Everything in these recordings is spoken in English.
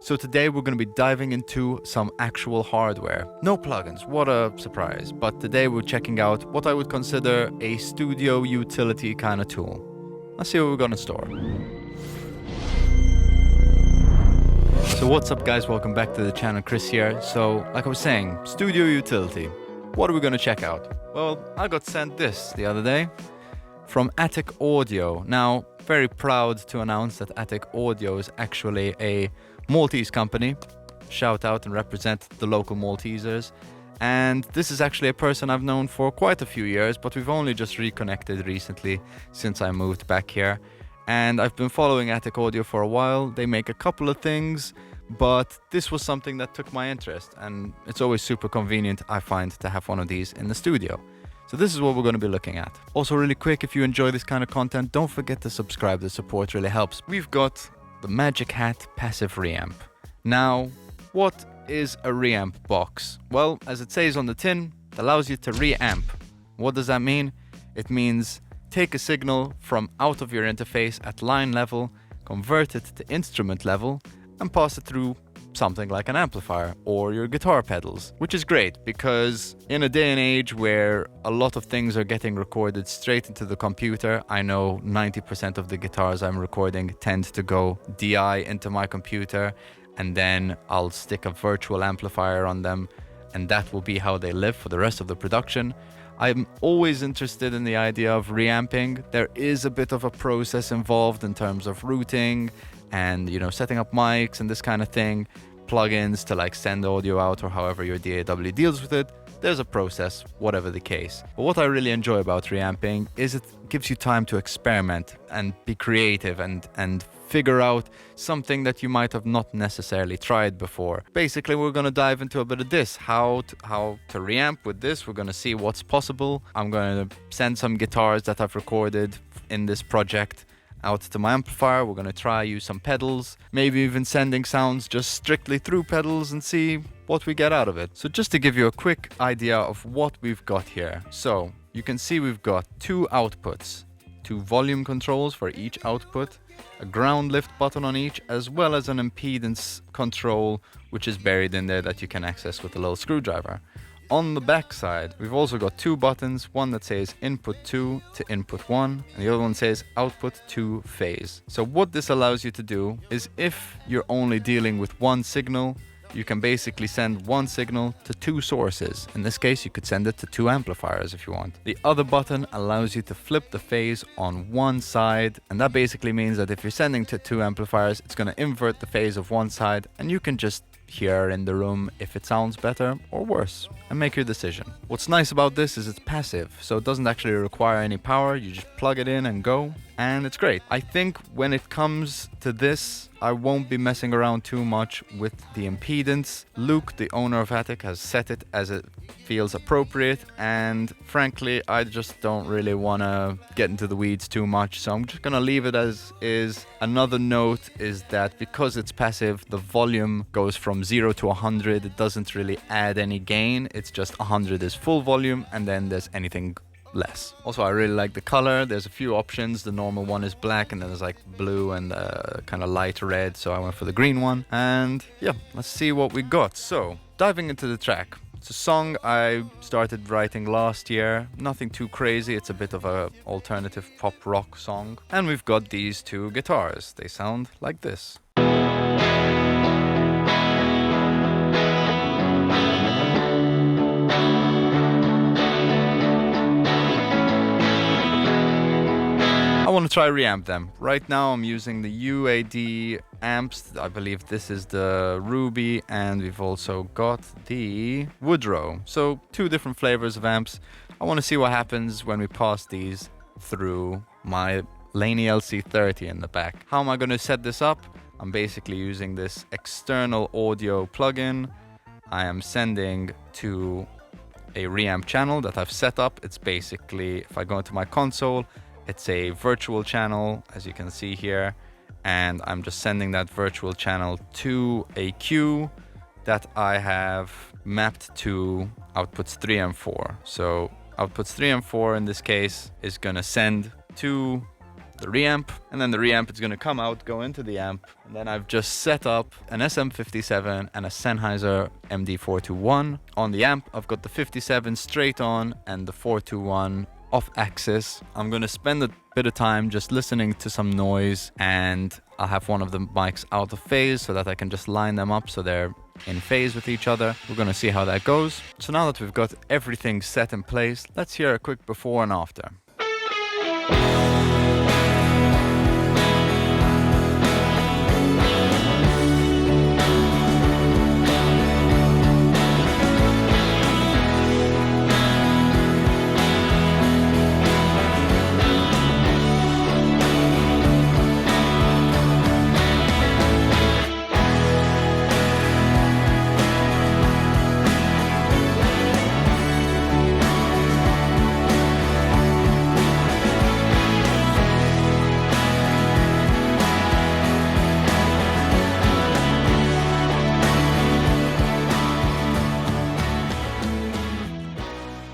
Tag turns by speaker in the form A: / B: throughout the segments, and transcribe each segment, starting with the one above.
A: So today we're going to be diving into some actual hardware. No plugins, what a surprise. But today we're checking out what I would consider a studio utility kind of tool. Let's see what we're going to store. So what's up guys, welcome back to the channel, Chris here. So like I was saying, studio utility. What are we going to check out? Well, I got sent this the other day from Attic Audio. Now, very proud to announce that Attic Audio is actually a Maltese company. Shout out and represent the local Maltesers. And this is actually a person I've known for quite a few years, but we've only just reconnected recently since I moved back here. And I've been following Attic Audio for a while. They make a couple of things, but this was something that took my interest, and it's always super convenient, I find, to have one of these in the studio. So this is what we're going to be looking at. Also really quick, if you enjoy this kind of content, don't forget to subscribe. The support really helps. We've got the Magic Hat passive reamp. Now, what is a reamp box? Well, as it says on the tin, it allows you to reamp. What does that mean? It means take a signal from out of your interface at line level, convert it to instrument level, and pass it through something like an amplifier or your guitar pedals, which is great because in a day and age where a lot of things are getting recorded straight into the computer, I know 90% of the guitars I'm recording tend to go DI into my computer, and then I'll stick a virtual amplifier on them, and that will be how they live for the rest of the production. I'm always interested in the idea of reamping. There is a bit of a process involved in terms of routing and, you know, setting up mics and this kind of thing, plugins to like send audio out or however your DAW deals with it. There's a process, whatever the case. But what I really enjoy about reamping is it gives you time to experiment and be creative and figure out something that you might have not necessarily tried before. Basically, we're going to dive into a bit of this, how to reamp with this. We're going to see what's possible. I'm going to send some guitars that I've recorded in this project out to my amplifier. We're going to try use some pedals, maybe even sending sounds just strictly through pedals and see what we get out of it. So just to give you a quick idea of what we've got here. So you can see we've got two outputs, two volume controls for each output, a ground lift button on each, as well as an impedance control, which is buried in there that you can access with a little screwdriver. On the back side, we've also got two buttons, one that says input 2 to input 1, and the other one says output 2 phase. So what this allows you to do is if you're only dealing with one signal, you can basically send one signal to two sources. In this case, you could send it to two amplifiers if you want. The other button allows you to flip the phase on one side, and that basically means that if you're sending to two amplifiers, it's going to invert the phase of one side, and you can just hear in the room if it sounds better or worse and make your decision. What's nice about this is it's passive, so it doesn't actually require any power. You just plug it in and go, and it's great. I think when it comes to this, I won't be messing around too much with the impedance. Luke, the owner of Attic, has set it as it feels appropriate, and frankly, I just don't really want to get into the weeds too much, so I'm just going to leave it as is. Another note is that because it's passive, the volume goes from 0 to 100. It doesn't really add any gain. It's just 100 is full volume, and then there's anything less. Also, I really like the color. There's a few options. The normal one is black, and then there's like blue and kind of light red, so I went for the green one. And yeah, let's see what we got. So diving into the track, it's a song I started writing last year. Nothing too crazy. It's a bit of a alternative pop rock song, and we've got these two guitars. They sound like this. I want to try reamp them. Right now I'm using the UAD amps. I believe this is the Ruby, and we've also got the Woodrow. So two different flavors of amps. I want to see what happens when we pass these through my Laney LC30 in the back. How am I going to set this up? I'm basically using this external audio plugin. I am sending to a reamp channel that I've set up. It's basically, if I go into my console, it's a virtual channel, as you can see here, and I'm just sending that virtual channel to a queue that I have mapped to outputs 3 and 4. So outputs 3 and 4 in this case is going to send to the reamp, and then the reamp is going to come out, go into the amp, and then I've just set up an SM57 and a Sennheiser MD421. On the amp, I've got the 57 straight on and the 421 off axis. I'm going to spend a bit of time just listening to some noise, and I'll have one of the mics out of phase so that I can just line them up so they're in phase with each other. We're going to see how that goes. So now that we've got everything set in place, let's hear a quick before and after.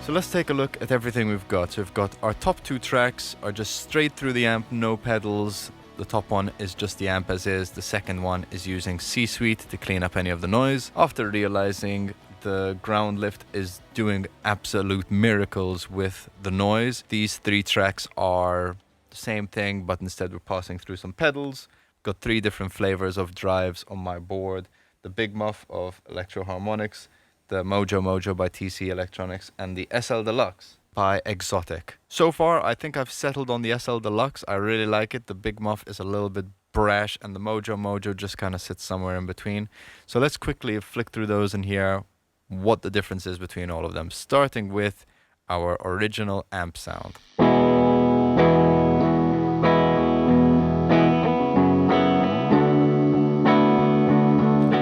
A: So let's take a look at everything we've got. So we've got our top 2 tracks are just straight through the amp, no pedals. The top one is just the amp as is. The second one is using C-Suite to clean up any of the noise. After realizing the ground lift is doing absolute miracles with the noise, these 3 tracks are the same thing, but instead we're passing through some pedals. Got 3 different flavors of drives on my board. The Big Muff of Electro Harmonics, the Mojo Mojo by TC Electronics, and the SL Deluxe by Exotic. So far, I think I've settled on the SL Deluxe. I really like it. The Big Muff is a little bit brash, and the Mojo Mojo just kind of sits somewhere in between. So let's quickly flick through those and hear what the difference is between all of them, starting with our original amp sound.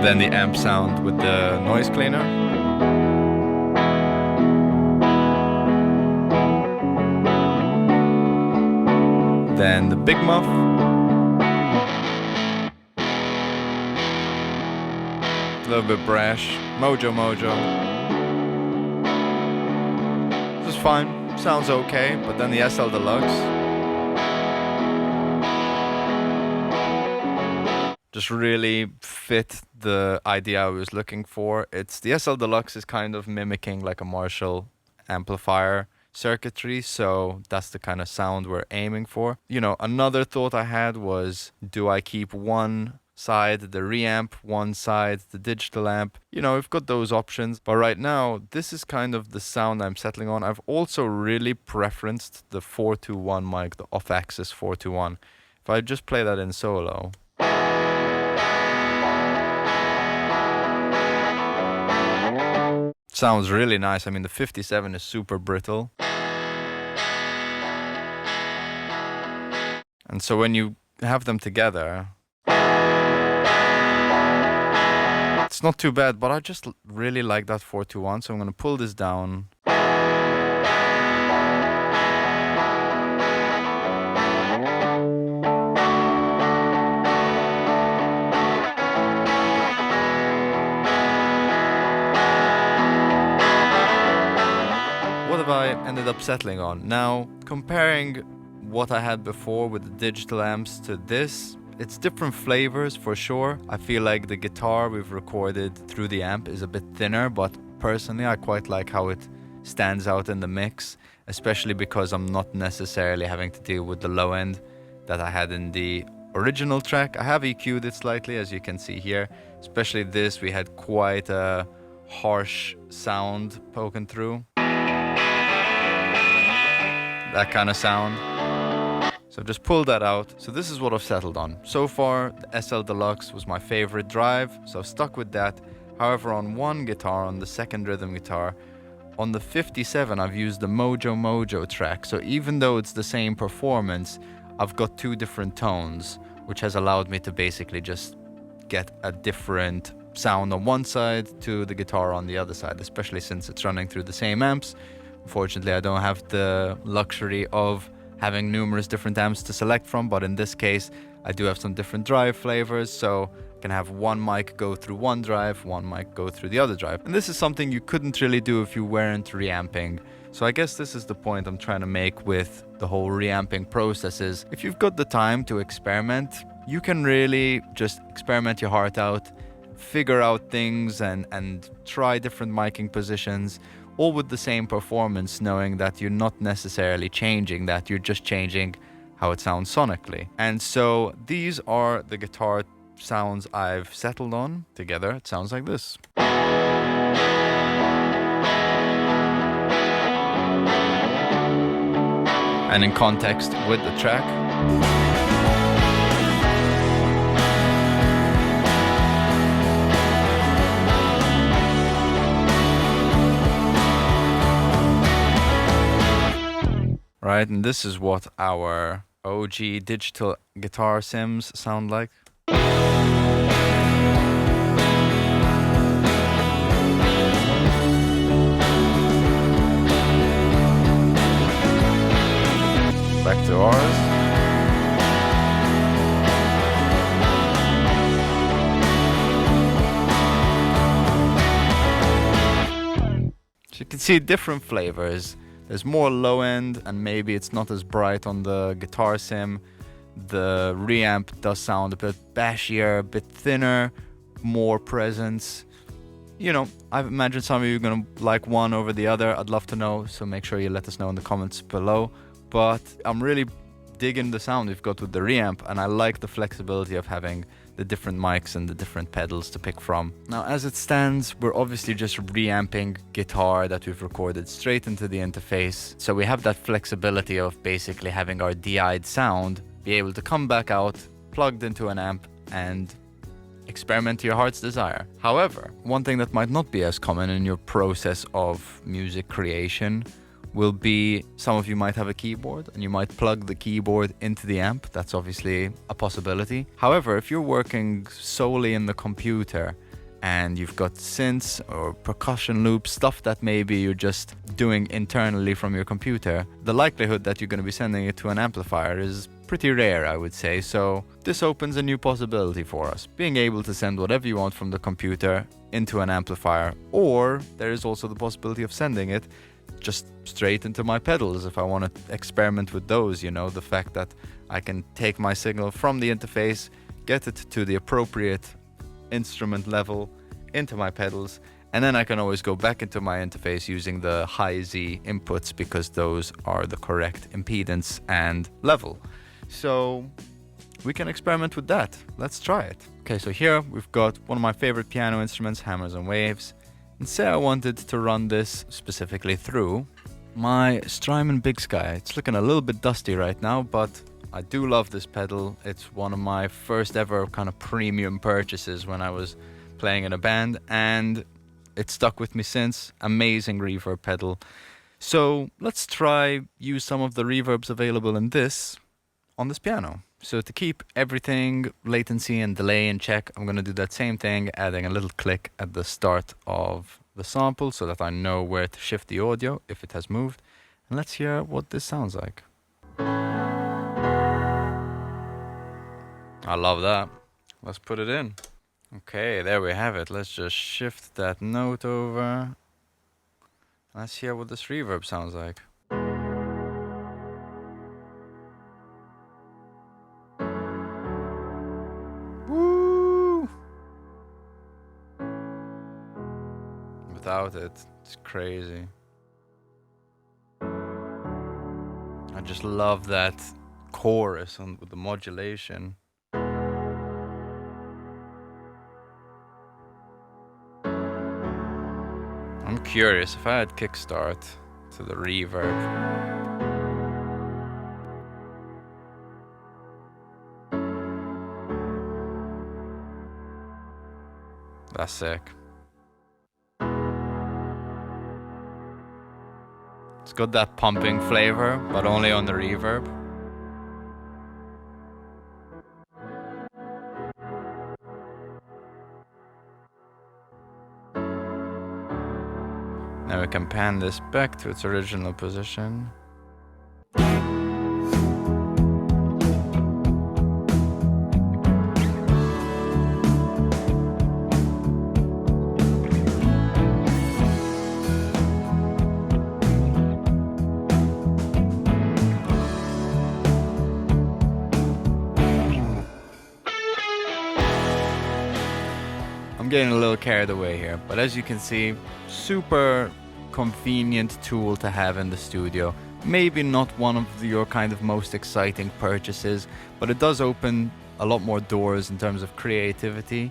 A: Then the amp sound with the noise cleaner. Then the Big Muff. A little bit brash. Mojo Mojo. This is fine. Sounds okay. But then the SL Deluxe. Just really fit the idea I was looking for. It's the SL Deluxe is kind of mimicking like a Marshall amplifier circuitry, so that's the kind of sound we're aiming for. You know, another thought I had was, do I keep one side the reamp, one side the digital amp? You know, we've got those options, but right now this is kind of the sound I'm settling on. I've also really preferenced the 421 mic, the off-axis 421. If I just play that in solo, sounds really nice. I mean, the 57 is super brittle. And so when you have them together, it's not too bad, but I just really like that 421, so I'm going to pull this down. What have I ended up settling on? Now, comparing what I had before with the digital amps to this, it's different flavors for sure. I feel like the guitar we've recorded through the amp is a bit thinner, but personally I quite like how it stands out in the mix, especially because I'm not necessarily having to deal with the low end that I had in the original track. I have EQ'd it slightly, as you can see here. Especially this, we had quite a harsh sound poking through. That kind of sound. So I've just pulled that out. So this is what I've settled on. So far, the SL Deluxe was my favorite drive, so I've stuck with that. However, on one guitar, on the second rhythm guitar, on the 57, I've used the Mojo Mojo track. So even though it's the same performance, I've got 2 different tones, which has allowed me to basically just get a different sound on one side to the guitar on the other side, especially since it's running through the same amps. Unfortunately, I don't have the luxury of having numerous different amps to select from, but in this case, I do have some different drive flavors, so can have one mic go through one drive, one mic go through the other drive. And this is something you couldn't really do if you weren't reamping. So I guess this is the point I'm trying to make with the whole reamping process is, if you've got the time to experiment, you can really just experiment your heart out, figure out things and try different miking positions, all with the same performance, knowing that you're not necessarily changing that, you're just changing how it sounds sonically. And so these are the guitar sounds I've settled on. Together it sounds like this. And in context with the track, right, and this is what our OG digital guitar sims sound like. Back to ours. So you can see different flavors. There's more low end, and maybe it's not as bright on the guitar sim. The reamp does sound a bit bashier, a bit thinner, more presence. You know, I imagine some of you are gonna like one over the other. I'd love to know, so make sure you let us know in the comments below. But I'm really digging the sound we've got with the reamp, and I like the flexibility of having the different mics and the different pedals to pick from. Now, as it stands, we're obviously just reamping guitar that we've recorded straight into the interface. So we have that flexibility of basically having our DI'd sound be able to come back out, plugged into an amp, and experiment to your heart's desire. However, one thing that might not be as common in your process of music creation will be, some of you might have a keyboard and you might plug the keyboard into the amp. That's obviously a possibility. However, if you're working solely in the computer and you've got synths or percussion loops, stuff that maybe you're just doing internally from your computer, the likelihood that you're going to be sending it to an amplifier is pretty rare, I would say. So this opens a new possibility for us, being able to send whatever you want from the computer into an amplifier, or there is also the possibility of sending it just straight into my pedals if I want to experiment with those. You know, the fact that I can take my signal from the interface, get it to the appropriate instrument level into my pedals, and then I can always go back into my interface using the high Z inputs because those are the correct impedance and level. So we can experiment with that. Let's try it. Okay, so here we've got one of my favorite piano instruments, hammers and waves. And say I wanted to run this specifically through my Strymon BigSky. It's looking a little bit dusty right now, but I do love this pedal. It's one of my first ever kind of premium purchases when I was playing in a band, and it's stuck with me since. Amazing reverb pedal. So let's try use some of the reverbs available in this on this piano. So to keep everything, latency and delay in check, I'm going to do that same thing, adding a little click at the start of the sample so that I know where to shift the audio if it has moved. And let's hear what this sounds like. I love that. Let's put it in. Okay, there we have it. Let's just shift that note over. Let's hear what this reverb sounds like. Without it, it's crazy. I just love that chorus with the modulation. I'm curious if I had kickstart to the reverb. That's sick. It's got that pumping flavor, but only on the reverb. Now we can pan this back to its original position. getting a little carried away here, but as you can see, super convenient tool to have in the studio. Maybe not one of your kind of most exciting purchases, but it does open a lot more doors in terms of creativity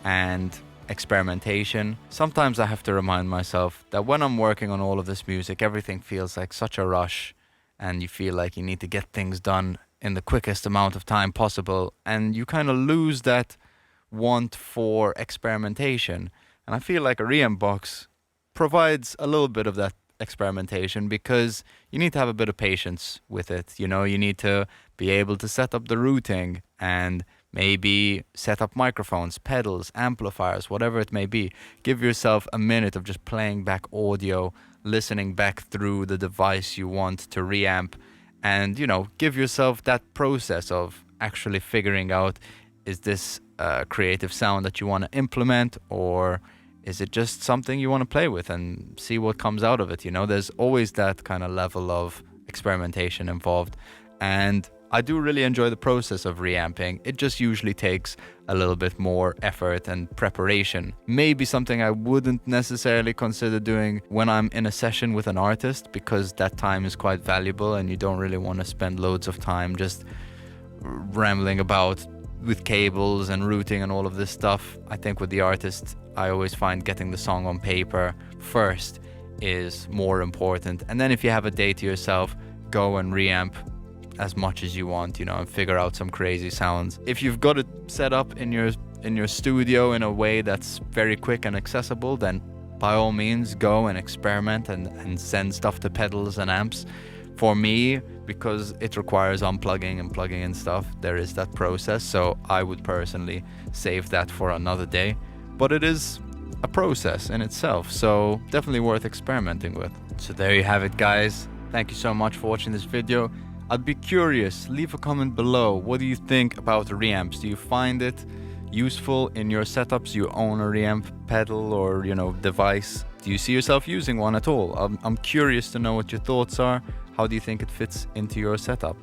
A: and experimentation. Sometimes I have to remind myself that when I'm working on all of this music, everything feels like such a rush, and you feel like you need to get things done in the quickest amount of time possible, and you kind of lose that want for experimentation. And I feel like a reamp box provides a little bit of that experimentation, because you need to have a bit of patience with it. You know, you need to be able to set up the routing and maybe set up microphones, pedals, amplifiers, whatever it may be. Give yourself a minute of just playing back audio, listening back through the device you want to reamp, and, you know, give yourself that process of actually figuring out, is this a creative sound that you want to implement, or is it just something you want to play with and see what comes out of it? You know, there's always that kind of level of experimentation involved. And I do really enjoy the process of reamping. It just usually takes a little bit more effort and preparation. Maybe something I wouldn't necessarily consider doing when I'm in a session with an artist, because that time is quite valuable and you don't really want to spend loads of time just rambling about with cables and routing and all of this stuff. I think with the artist, I always find getting the song on paper first is more important. And then if you have a day to yourself, go and reamp as much as you want, you know, and figure out some crazy sounds. If you've got it set up in your studio in a way that's very quick and accessible, then by all means go and experiment and send stuff to pedals and amps. For me, because it requires unplugging and plugging in stuff, there is that process, so I would personally save that for another day. But it is a process in itself, so definitely worth experimenting with. So there you have it, guys. Thank you so much for watching this video. I'd be curious, leave a comment below. What do you think about the reamps? Do you find it useful in your setups? Do you own a reamp pedal or, you know, device? Do you see yourself using one at all? I'm curious to know what your thoughts are. How do you think it fits into your setup?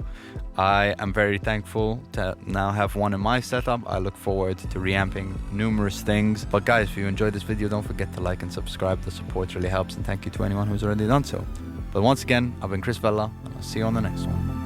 A: I am very thankful to now have one in my setup. I look forward to reamping numerous things. But guys, if you enjoyed this video, don't forget to like and subscribe. The support really helps, and thank you to anyone who's already done so. But once again, I've been Chris Vella, and I'll see you on the next one.